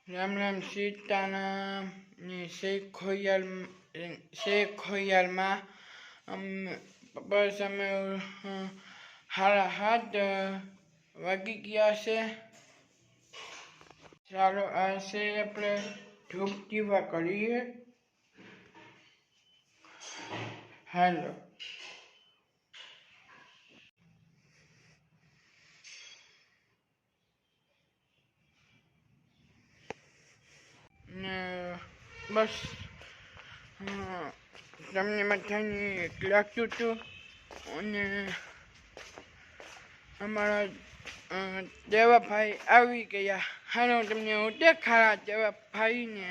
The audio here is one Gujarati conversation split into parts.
રામ રામ સીતારામ ને શેખ ખોયાલમાં બસ અમે સાડા 7 વાગી ગયા છે. ચાલો આ છે આપણે ધૂપ દીવા કરીએ. હાલો ને બસ તમને માથાની લાગતું હતું અને અમારા દેવાભાઈ આવી ગયા. હાલો તમને હું દેખાડા દેવાભાઈને.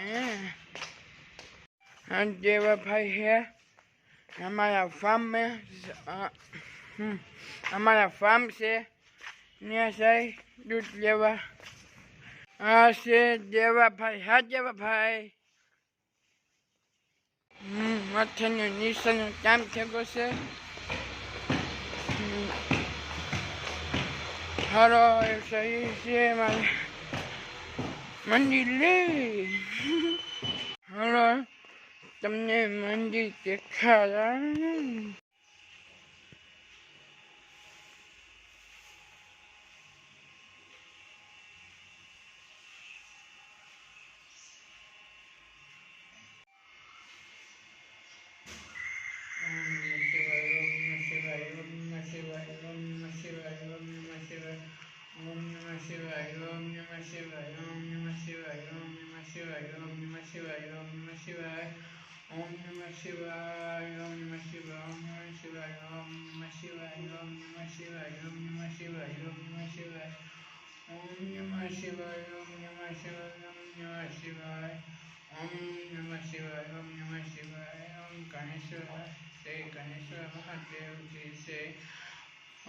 દેવાભાઈ है हमारा फार्म से ત્યાં જાય દૂધ લેવા. આ છે દેવાભાઈ. હા દેવાભાઈ, માથાનું નિશાનનું કામ થયું છે. હારો સહી છે મારે મંદિર લે. હાલો તમને મંદિર દેખાડા.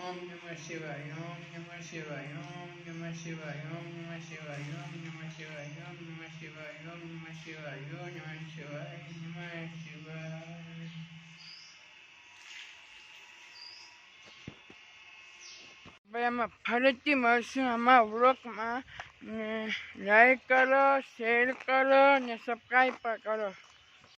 Om Namah Shivaya, Om Namah Shivaya, Om Namah Shivaya, Om Namah Shivaya, Om Namah Shivaya, Om Namah Shivaya, Om Namah Shivaya, Om Namah Shivaya, Namah Shivaya. ભાઈ આમાં ફરીથી મળશું આમાં વ્લોગમાં. લાઈક કરો, શેર કરો ને સબસ્ક્રાઈબ પણ કરો.